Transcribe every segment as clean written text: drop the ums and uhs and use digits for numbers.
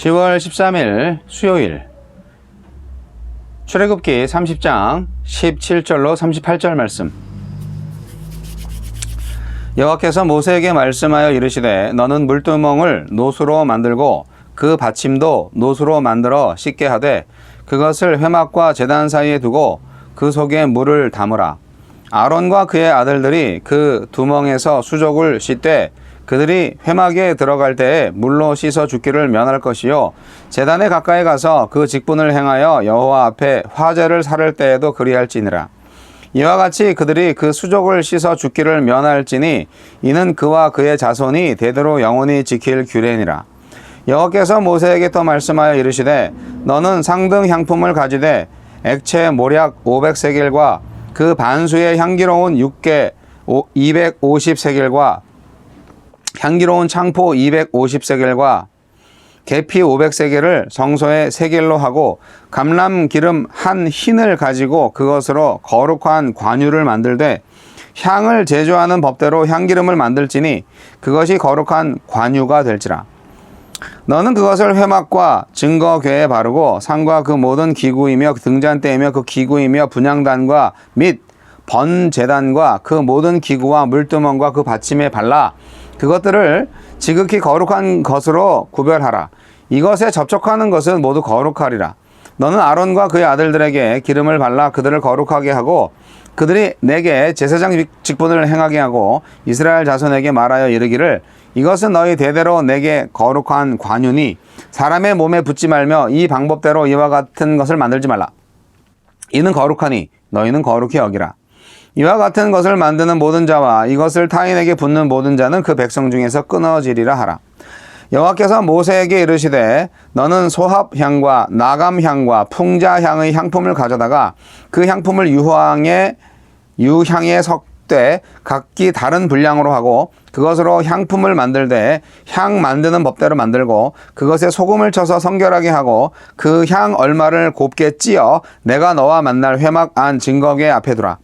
10월 13일 수요일 출애굽기 30장 17절로 38절 말씀. 여호와께서 모세에게 말씀하여 이르시되 너는 물두멍을 노수로 만들고 그 받침도 노수로 만들어 씻게 하되 그것을 회막과 제단 사이에 두고 그 속에 물을 담으라. 아론과 그의 아들들이 그 두멍에서 수족을 씻되 그들이 회막에 들어갈 때에 물로 씻어 죽기를 면할 것이요 제단에 가까이 가서 그 직분을 행하여 여호와 앞에 화제를 살을 때에도 그리할지니라. 이와 같이 그들이 그 수족을 씻어 죽기를 면할지니 이는 그와 그의 자손이 대대로 영원히 지킬 규례니라. 여호와께서 모세에게 또 말씀하여 이르시되 너는 상등 향품을 가지되 액체 모략 500세겔과 그 반수의 향기로운 육개 250세겔과 향기로운 창포 250세겔과 계피 500세겔을 성소에 세겔로 하고 감람기름 한 흰을 가지고 그것으로 거룩한 관유를 만들되 향을 제조하는 법대로 향기름을 만들지니 그것이 거룩한 관유가 될지라. 너는 그것을 회막과 증거궤에 바르고 상과 그 모든 기구이며 등잔대이며 그 기구이며 분향단과 및 번제단과 그 모든 기구와 물두멍과 그 받침에 발라 그것들을 지극히 거룩한 것으로 구별하라. 이것에 접촉하는 것은 모두 거룩하리라. 너는 아론과 그의 아들들에게 기름을 발라 그들을 거룩하게 하고 그들이 내게 제사장 직분을 행하게 하고 이스라엘 자손에게 말하여 이르기를 이것은 너희 대대로 내게 거룩한 관유니 사람의 몸에 붙지 말며 이 방법대로 이와 같은 것을 만들지 말라. 이는 거룩하니 너희는 거룩히 여기라. 이와 같은 것을 만드는 모든 자와 이것을 타인에게 붓는 모든 자는 그 백성 중에서 끊어지리라 하라. 여호와께서 모세에게 이르시되 너는 소합향과 나감향과 풍자향의 향품을 가져다가 그 향품을 유향에 섞되 각기 다른 분량으로 하고 그것으로 향품을 만들되 향 만드는 법대로 만들고 그것에 소금을 쳐서 성결하게 하고 그 향 얼마를 곱게 찧어 내가 너와 만날 회막 안 증거궤 앞에 두라.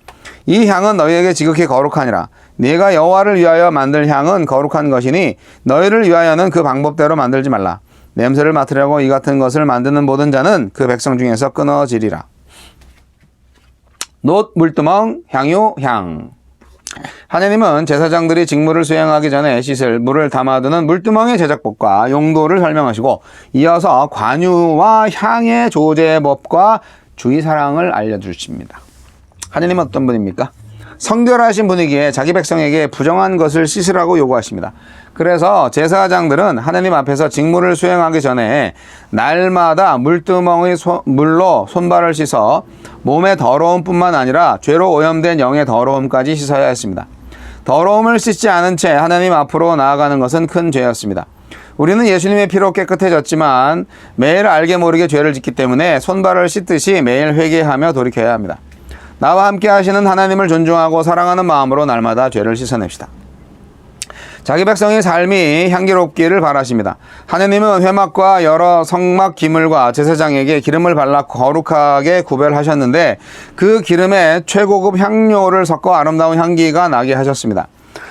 이 향은 너희에게 지극히 거룩하니라. 네가 여호와를 위하여 만들 향은 거룩한 것이니 너희를 위하여는 그 방법대로 만들지 말라. 냄새를 맡으려고 이 같은 것을 만드는 모든 자는 그 백성 중에서 끊어지리라. 놋, 물두멍, 향유, 향. 하느님은 제사장들이 직무를 수행하기 전에 씻을 물을 담아두는 물두멍의 제작법과 용도를 설명하시고 이어서 관유와 향의 조제법과 주의사항을 알려주십니다. 하느님은 어떤 분입니까? 성결하신 분이기에 자기 백성에게 부정한 것을 씻으라고 요구하십니다. 그래서 제사장들은 하느님 앞에서 직무를 수행하기 전에 날마다 물두멍의 물로 손발을 씻어 몸의 더러움뿐만 아니라 죄로 오염된 영의 더러움까지 씻어야 했습니다. 더러움을 씻지 않은 채 하느님 앞으로 나아가는 것은 큰 죄였습니다. 우리는 예수님의 피로 깨끗해졌지만 매일 알게 모르게 죄를 짓기 때문에 손발을 씻듯이 매일 회개하며 돌이켜야 합니다. 나와 함께 하시는 하나님을 존중하고 사랑하는 마음으로 날마다 죄를 씻어냅시다. 자기 백성의 삶이 향기롭기를 바라십니다. 하느님은 회막과 여러 성막 기물과 제사장에게 기름을 발라 거룩하게 구별하셨는데 그 기름에 최고급 향료를 섞어 아름다운 향기가 나게 하셨습니다.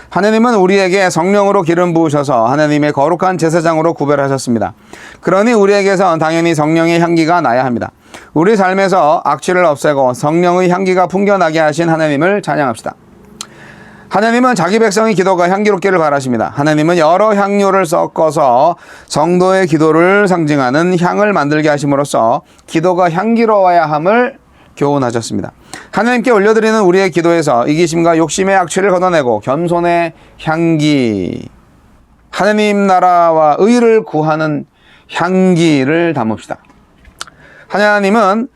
하느님은 우리에게 성령으로 기름 부으셔서 하느님의 거룩한 제사장으로 구별하셨습니다. 그러니 우리에게선 당연히 성령의 향기가 나야 합니다. 우리 삶에서 악취를 없애고 성령의 향기가 풍겨나게 하신 하느님을 찬양합시다. 하느님은 자기 백성의 기도가 향기롭기를 바라십니다. 하느님은 여러 향료를 섞어서 성도의 기도를 상징하는 향을 만들게 하심으로써 기도가 향기로워야 함을 교훈하셨습니다. 하나님께 올려드리는 우리의 기도에서 이기심과 욕심의 악취를 걷어내고 겸손의 향기, 하느님 나라와 의를 구하는 향기를 담읍시다. 하나님은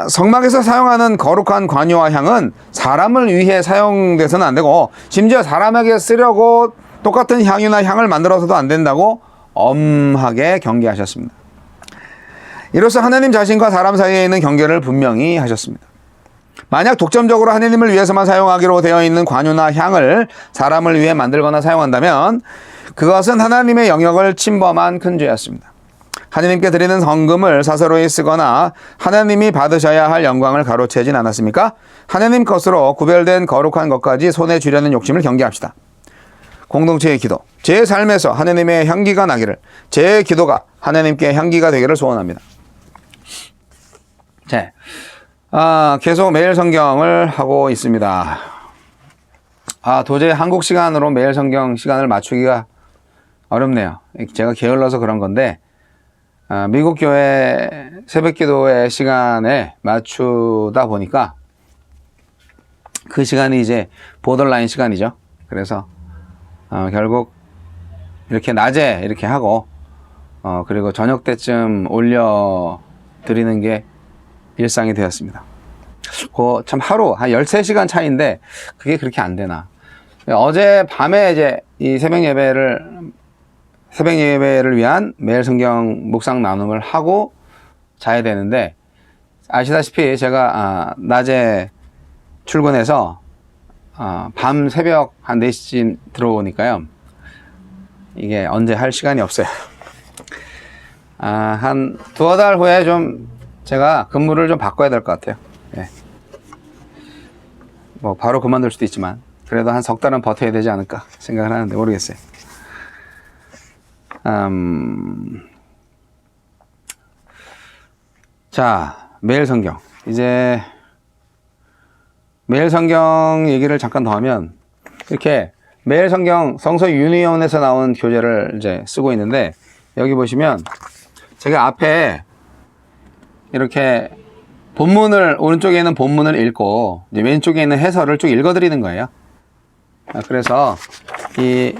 성막에서 사용하는 거룩한 관유와 향은 사람을 위해 사용돼서는 안 되고 심지어 사람에게 쓰려고 똑같은 향유나 향을 만들어서도 안 된다고 엄하게 경계하셨습니다. 이로써 하느님 자신과 사람 사이에 있는 경계를 분명히 하셨습니다. 만약 독점적으로 하느님을 위해서만 사용하기로 되어 있는 관유나 향을 사람을 위해 만들거나 사용한다면 그것은 하나님의 영역을 침범한 큰 죄였습니다. 하느님께 드리는 성금을 사서로이 쓰거나 하나님이 받으셔야 할 영광을 가로채진 않았습니까? 하느님 것으로 구별된 거룩한 것까지 손에 쥐려는 욕심을 경계합시다. 공동체의 기도, 제 삶에서 하나님의 향기가 나기를, 제 기도가 하나님께 향기가 되기를 소원합니다. 자, 계속 매일 성경을 하고 있습니다. 도저히 한국 시간으로 매일 성경 시간을 맞추기가 어렵네요. 제가 게을러서 그런 건데, 미국 교회 새벽 기도의 시간에 맞추다 보니까 그 시간이 이제 보더라인 시간이죠. 그래서 결국 이렇게 낮에 이렇게 하고 그리고 저녁 때쯤 올려 드리는 게 일상이 되었습니다. 참 하루 한 13시간 차이인데 그게 그렇게 안 되나. 어제 밤에 이제 이 새벽 예배를 위한 매일 성경 묵상 나눔을 하고 자야 되는데, 아시다시피 제가 낮에 출근해서 밤 새벽 한 4시쯤 들어오니까요, 이게 언제 할 시간이 없어요. 한 두어 달 후에 좀 제가 근무를 좀 바꿔야 될 것 같아요. 예. 뭐 바로 그만둘 수도 있지만 그래도 한 석 달은 버텨야 되지 않을까 생각을 하는데 모르겠어요. 자, 매일 성경. 이제 매일 성경 얘기를 잠깐 더 하면, 이렇게 매일 성경 성서 유니온에서 나온 교재를 이제 쓰고 있는데, 여기 보시면 제가 앞에 이렇게 본문을, 오른쪽에 있는 본문을 읽고 이제 왼쪽에 있는 해설을 쭉 읽어드리는 거예요. 그래서 이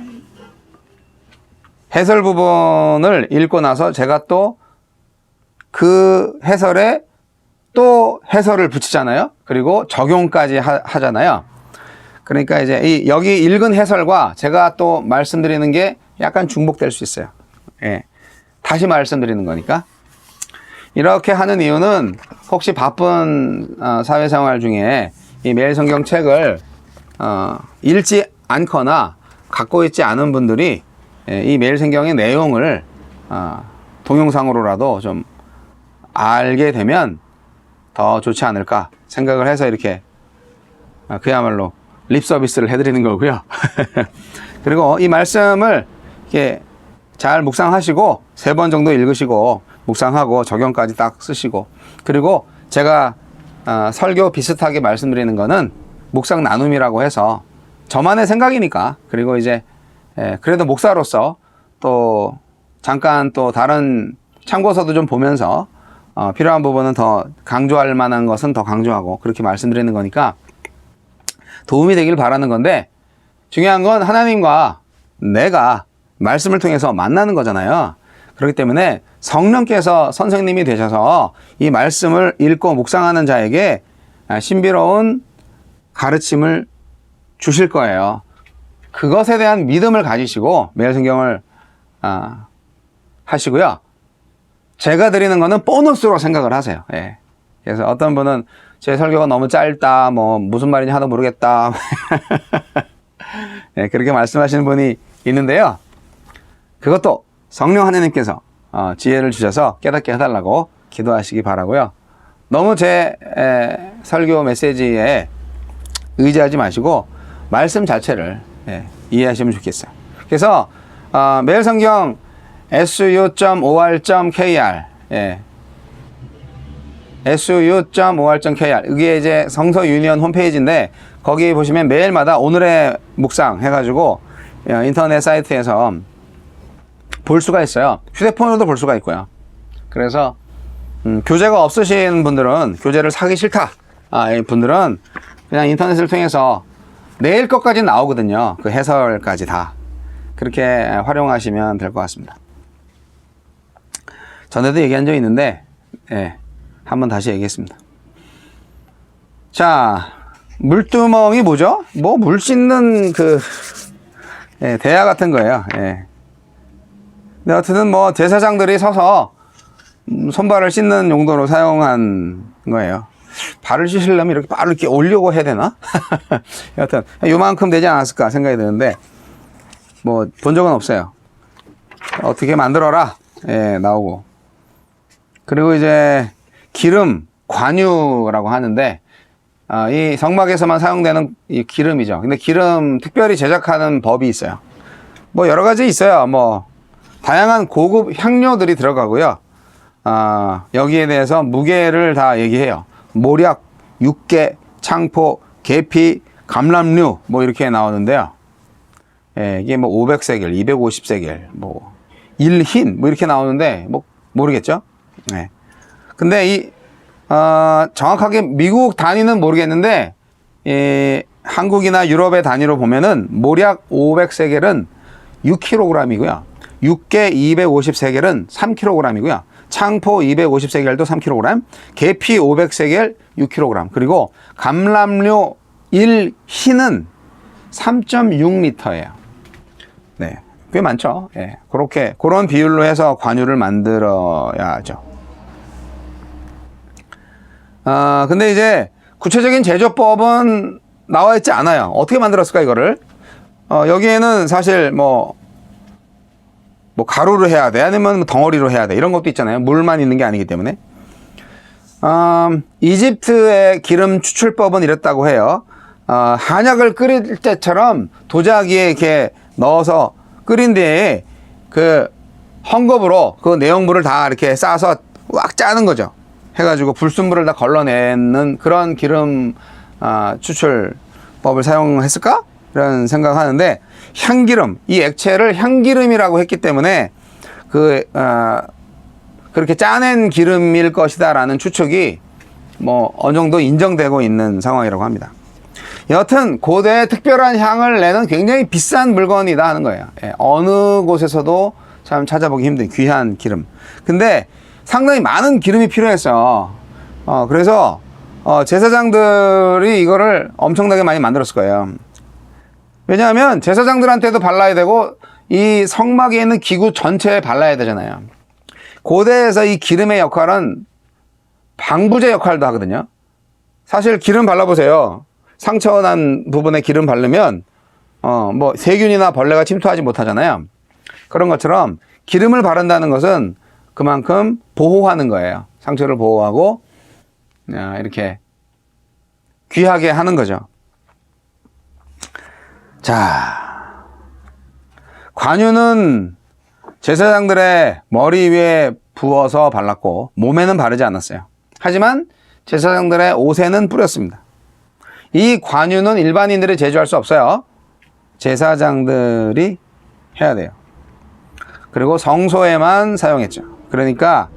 해설 부분을 읽고 나서 제가 또 그 해설에 또 해설을 붙이잖아요. 그리고 적용까지 하잖아요. 그러니까 이제 여기 읽은 해설과 제가 또 말씀드리는 게 약간 중복될 수 있어요. 예. 다시 말씀드리는 거니까. 이렇게 하는 이유는 혹시 바쁜 사회생활 중에 이 매일 성경 책을 읽지 않거나 갖고 있지 않은 분들이 이 매일 성경의 내용을 동영상으로라도 좀 알게 되면 더 좋지 않을까 생각을 해서 이렇게 그야말로 립 서비스를 해드리는 거고요. 그리고 이 말씀을 이렇게 잘 묵상하시고 3번 정도 읽으시고 묵상하고 적용까지 딱 쓰시고, 그리고 제가 설교 비슷하게 말씀드리는 거는 묵상 나눔이라고 해서 저만의 생각이니까, 그리고 이제 그래도 목사로서 또 잠깐 또 다른 참고서도 좀 보면서 필요한 부분은 더 강조할 만한 것은 더 강조하고 그렇게 말씀드리는 거니까 도움이 되길 바라는 건데, 중요한 건 하나님과 내가 말씀을 통해서 만나는 거잖아요. 그렇기 때문에 성령께서 선생님이 되셔서 이 말씀을 읽고 묵상하는 자에게 신비로운 가르침을 주실 거예요. 그것에 대한 믿음을 가지시고 매일 성경을 하시고요. 제가 드리는 거는 보너스로 생각을 하세요. 예. 그래서 어떤 분은 제 설교가 너무 짧다, 뭐 무슨 말인지 하나도 모르겠다. 예, 그렇게 말씀하시는 분이 있는데요. 그것도 성령 하나님께서 지혜를 주셔서 깨닫게 해달라고 기도하시기 바라고요. 너무 제 설교 메시지에 의지하지 마시고 말씀 자체를 이해하시면 좋겠어요. 그래서 매일 성경 su.or.kr su.or.kr 이게 이제 성서 유니온 홈페이지인데, 거기 보시면 매일마다 오늘의 묵상 해가지고 인터넷 사이트에서 볼 수가 있어요. 휴대폰으로도 볼 수가 있고요. 그래서 교재가 없으신 분들은, 교재를 사기 싫다 분들은 그냥 인터넷을 통해서 내일 것까지 나오거든요. 그 해설까지 다 그렇게 활용하시면 될 것 같습니다. 전에도 얘기한 적이 있는데 한번 다시 얘기했습니다. 자, 물두멍이 뭐죠? 뭐 물 씻는 대야 같은 거예요. 근데 어쨌든 뭐 제사장들이 서서 손발을 씻는 용도로 사용한 거예요. 발을 씻으려면 이렇게 발을 이렇게 올려고 해야 되나? 여하튼 요만큼 되지 않았을까 생각이 드는데, 뭐 본 적은 없어요. 어떻게 만들어라 나오고, 그리고 이제 기름, 관유라고 하는데 이 성막에서만 사용되는 이 기름이죠. 근데 기름 특별히 제작하는 법이 있어요. 뭐 여러 가지 있어요. 뭐 다양한 고급 향료들이 들어가고요. 여기에 대해서 무게를 다 얘기해요. 모략, 육계, 창포, 계피, 감람류 뭐 이렇게 나오는데요. 예, 이게 뭐 500세겔, 250세겔, 뭐 일흰 뭐 이렇게 나오는데 뭐 모르겠죠. 네. 근데 이 정확하게 미국 단위는 모르겠는데 한국이나 유럽의 단위로 보면은 모략 500세겔은 6kg이고요. 육계 250세겔은 3kg이고요. 창포 250세겔도 3kg, 계피 500세겔 6kg, 그리고 감람류 1흰은 3.6L예요. 네, 꽤 많죠. 예, 그런 비율로 해서 관유를 만들어야죠. 근데 이제 구체적인 제조법은 나와 있지 않아요. 어떻게 만들었을까 이거를? 여기에는 사실 뭐 가루로 해야 돼, 아니면 덩어리로 해야 돼, 이런 것도 있잖아요. 물만 있는 게 아니기 때문에. 이집트의 기름 추출법은 이랬다고 해요. 한약을 끓일 때처럼 도자기에 이렇게 넣어서 끓인 뒤에 그 헝겊으로 그 내용물을 다 이렇게 싸서 왁 짜는 거죠. 해가지고 불순물을 다 걸러내는 그런 기름 추출법을 사용했을까? 이런 생각하는데, 향기름, 이 액체를 향기름이라고 했기 때문에 그렇게 짜낸 기름일 것이다라는 추측이 뭐 어느 정도 인정되고 있는 상황이라고 합니다. 여하튼 고대에 특별한 향을 내는 굉장히 비싼 물건이다 하는 거예요. 예, 어느 곳에서도 참 찾아보기 힘든 귀한 기름. 근데 상당히 많은 기름이 필요했어요. 그래서 제사장들이 이거를 엄청나게 많이 만들었을 거예요. 왜냐하면 제사장들한테도 발라야 되고 이 성막에 있는 기구 전체에 발라야 되잖아요. 고대에서 이 기름의 역할은 방부제 역할도 하거든요. 사실 기름 발라보세요. 상처난 부분에 기름 바르면 뭐 세균이나 벌레가 침투하지 못하잖아요. 그런 것처럼 기름을 바른다는 것은 그만큼 보호하는 거예요. 상처를 보호하고 이렇게 귀하게 하는 거죠. 자, 관유는 제사장들의 머리 위에 부어서 발랐고 몸에는 바르지 않았어요. 하지만 제사장들의 옷에는 뿌렸습니다. 이 관유는 일반인들이 제조할 수 없어요. 제사장들이 해야 돼요. 그리고 성소에만 사용했죠. 그러니까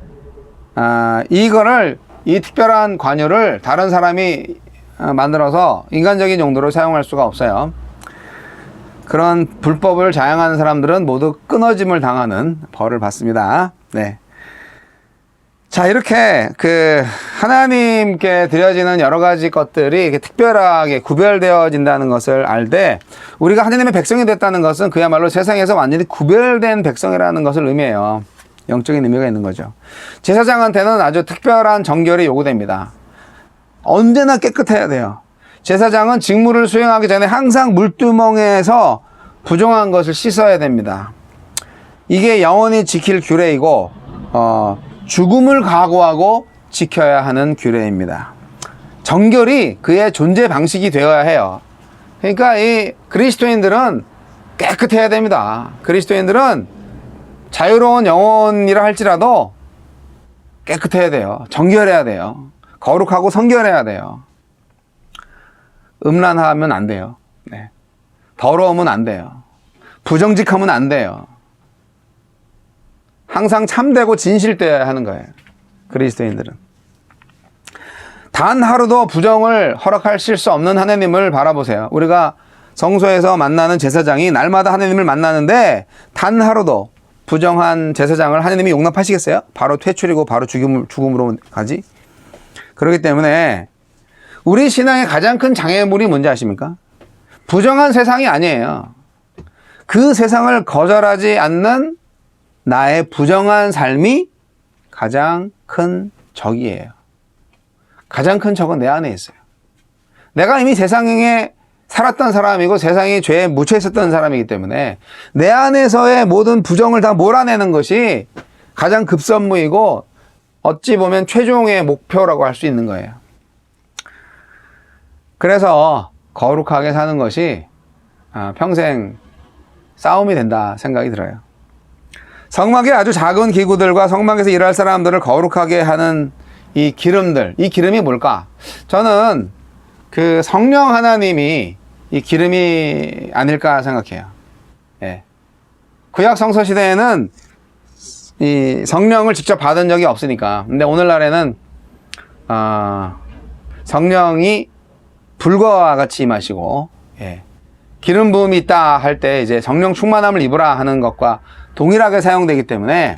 이 특별한 관유를 다른 사람이 만들어서 인간적인 용도로 사용할 수가 없어요. 그런 불법을 자행하는 사람들은 모두 끊어짐을 당하는 벌을 받습니다. 네. 자, 이렇게 하나님께 드려지는 여러 가지 것들이 이렇게 특별하게 구별되어진다는 것을 알 때, 우리가 하나님의 백성이 됐다는 것은 그야말로 세상에서 완전히 구별된 백성이라는 것을 의미해요. 영적인 의미가 있는 거죠. 제사장한테는 아주 특별한 정결이 요구됩니다. 언제나 깨끗해야 돼요. 제사장은 직무를 수행하기 전에 항상 물두멍에서 부정한 것을 씻어야 됩니다. 이게 영원히 지킬 규례이고 죽음을 각오하고 지켜야 하는 규례입니다. 정결이 그의 존재 방식이 되어야 해요. 그러니까 이 그리스도인들은 깨끗해야 됩니다. 그리스도인들은 자유로운 영혼이라 할지라도 깨끗해야 돼요. 정결해야 돼요. 거룩하고 성결해야 돼요. 음란하면 안 돼요. 네. 더러우면 안 돼요. 부정직하면 안 돼요. 항상 참되고 진실되어야 하는 거예요. 그리스도인들은. 단 하루도 부정을 허락하실 수 없는 하나님을 바라보세요. 우리가 성소에서 만나는 제사장이 날마다 하나님을 만나는데 단 하루도 부정한 제사장을 하나님이 용납하시겠어요? 바로 퇴출이고 바로 죽음으로 가지. 그렇기 때문에 우리 신앙의 가장 큰 장애물이 뭔지 아십니까? 부정한 세상이 아니에요. 그 세상을 거절하지 않는 나의 부정한 삶이 가장 큰 적이에요. 가장 큰 적은 내 안에 있어요. 내가 이미 세상에 살았던 사람이고 세상이 죄에 묻혀 있었던 사람이기 때문에 내 안에서의 모든 부정을 다 몰아내는 것이 가장 급선무이고 어찌 보면 최종의 목표라고 할 수 있는 거예요. 그래서 거룩하게 사는 것이 평생 싸움이 된다 생각이 들어요. 성막의 아주 작은 기구들과 성막에서 일할 사람들을 거룩하게 하는 이 기름들, 이 기름이 뭘까? 저는 그 성령 하나님이 이 기름이 아닐까 생각해요. 예. 구약 성서 시대에는 이 성령을 직접 받은 적이 없으니까. 근데 오늘날에는 성령이 불과 같이 임하시고, 예. 기름 부음이 있다 할 때 이제 성령 충만함을 입으라 하는 것과 동일하게 사용되기 때문에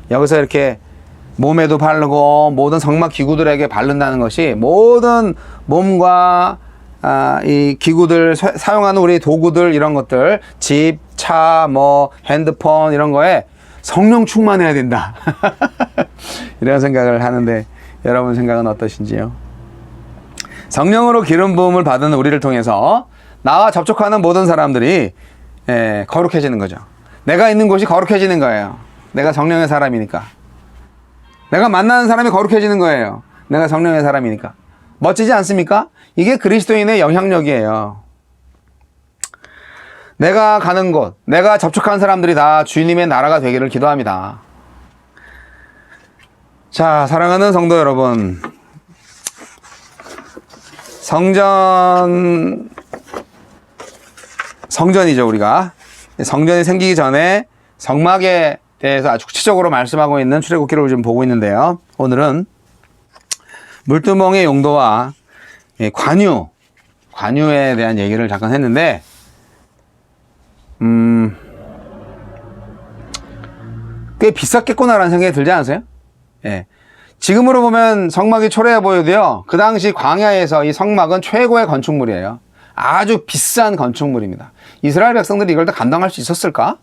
여기서 이렇게 몸에도 바르고 모든 성막 기구들에게 바른다는 것이 모든 몸과 이 기구들 사용하는 우리 도구들 이런 것들 집, 차, 뭐 핸드폰 이런 거에 성령 충만해야 된다. 이런 생각을 하는데 여러분 생각은 어떠신지요? 성령으로 기름 부음을 받은 우리를 통해서 나와 접촉하는 모든 사람들이 거룩해지는 거죠. 내가 있는 곳이 거룩해지는 거예요. 내가 성령의 사람이니까. 내가 만나는 사람이 거룩해지는 거예요. 내가 성령의 사람이니까. 멋지지 않습니까? 이게 그리스도인의 영향력이에요. 내가 가는 곳, 내가 접촉한 사람들이 다 주님의 나라가 되기를 기도합니다. 자, 사랑하는 성도 여러분. 성전이죠, 우리가. 성전이 생기기 전에 성막에 대해서 아주 구체적으로 말씀하고 있는 출애굽기를 좀 보고 있는데요. 오늘은 물두멍의 용도와 관유에 대한 얘기를 잠깐 했는데, 꽤 비쌌겠구나라는 생각이 들지 않으세요? 예. 지금으로 보면 성막이 초라해 보여도요, 그 당시 광야에서 이 성막은 최고의 건축물이에요. 아주 비싼 건축물입니다. 이스라엘 백성들이 이걸 다 감당할 수 있었을까?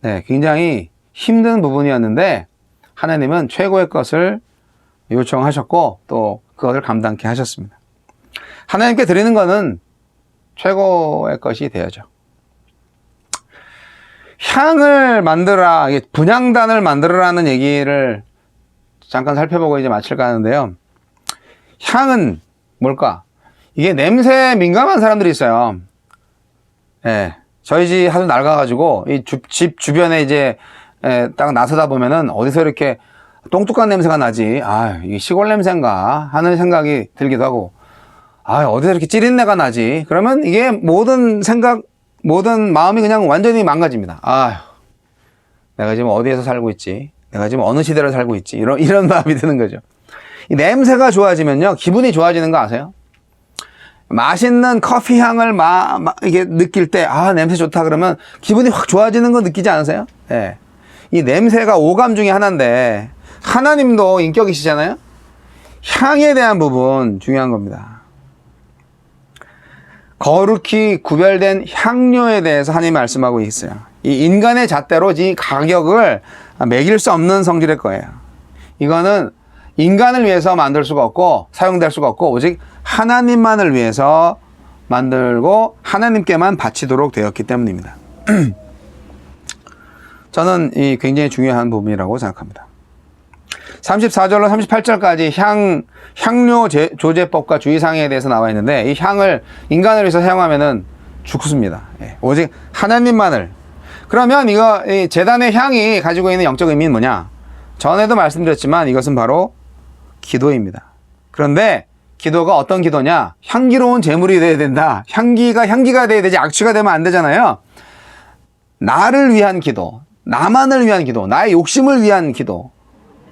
네, 굉장히 힘든 부분이었는데 하나님은 최고의 것을 요청하셨고 또 그것을 감당케 하셨습니다. 하나님께 드리는 것은 최고의 것이 되어야죠. 향을 만들어라, 분향단을 만들어라는 얘기를 잠깐 살펴보고 이제 마칠까 하는데요. 향은 뭘까? 이게 냄새에 민감한 사람들이 있어요. 예. 저희 집 하도 낡아가지고, 이 집 주변에 이제, 딱 나서다 보면은 어디서 이렇게 똥뚝한 냄새가 나지. 이게 시골 냄새인가? 하는 생각이 들기도 하고, 어디서 이렇게 찌린내가 나지. 그러면 이게 모든 마음이 그냥 완전히 망가집니다. 내가 지금 어디에서 살고 있지? 내가 지금 어느 시대를 살고 있지? 이런 마음이 드는 거죠. 이 냄새가 좋아지면요, 기분이 좋아지는 거 아세요? 맛있는 커피 향을 이게 느낄 때, 냄새 좋다 그러면 기분이 확 좋아지는 거 느끼지 않으세요? 예. 이 냄새가 오감 중에 하나인데, 하나님도 인격이시잖아요? 향에 대한 부분 중요한 겁니다. 거룩히 구별된 향료에 대해서 하나님이 말씀하고 있어요. 이 인간의 잣대로 이 가격을 매길 수 없는 성질일 거예요. 이거는 인간을 위해서 만들 수가 없고 사용될 수가 없고 오직 하나님만을 위해서 만들고 하나님께만 바치도록 되었기 때문입니다. 저는 이 굉장히 중요한 부분이라고 생각합니다. 34절로 38절까지 향료 조제법과 주의사항에 대해서 나와 있는데 이 향을 인간을 위해서 사용하면은 죽습니다. 오직 하나님만을. 그러면 이 제단의 향이 가지고 있는 영적 의미는 뭐냐? 전에도 말씀드렸지만 이것은 바로 기도입니다. 그런데 기도가 어떤 기도냐? 향기로운 제물이 돼야 된다. 향기가 돼야 되지 악취가 되면 안 되잖아요. 나를 위한 기도, 나만을 위한 기도, 나의 욕심을 위한 기도,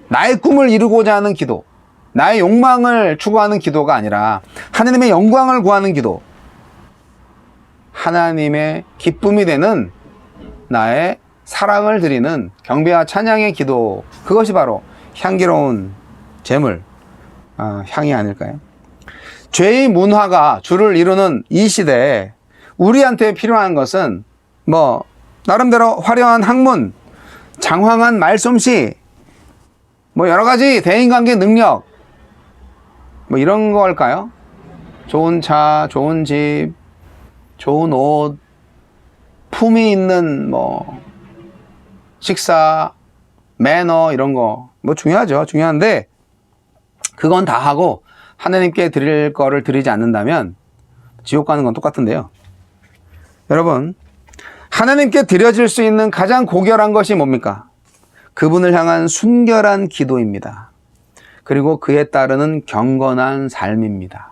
나의 꿈을 이루고자 하는 기도, 나의 욕망을 추구하는 기도가 아니라 하나님의 영광을 구하는 기도, 하나님의 기쁨이 되는 나의 사랑을 드리는 경배와 찬양의 기도, 그것이 바로 향기로운 제물, 향이 아닐까요? 죄의 문화가 주를 이루는 이 시대에 우리한테 필요한 것은 나름대로 화려한 학문, 장황한 말솜씨, 여러 가지 대인관계 능력, 이런 걸까요? 좋은 차, 좋은 집, 좋은 옷, 품위 있는 식사, 매너 이런 거 중요하죠. 중요한데 그건 다 하고 하나님께 드릴 거를 드리지 않는다면 지옥 가는 건 똑같은데요. 여러분, 하나님께 드려질 수 있는 가장 고결한 것이 뭡니까? 그분을 향한 순결한 기도입니다. 그리고 그에 따르는 경건한 삶입니다.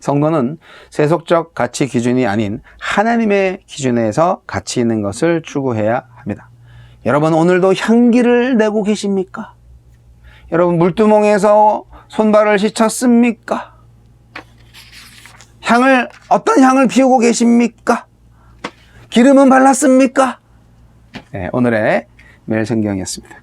성도는 세속적 가치 기준이 아닌 하나님의 기준에서 가치 있는 것을 추구해야 합니다. 여러분, 오늘도 향기를 내고 계십니까? 여러분, 물두멍에서 손발을 씻었습니까? 어떤 향을 피우고 계십니까? 기름은 발랐습니까? 네, 오늘의 매일 성경이었습니다.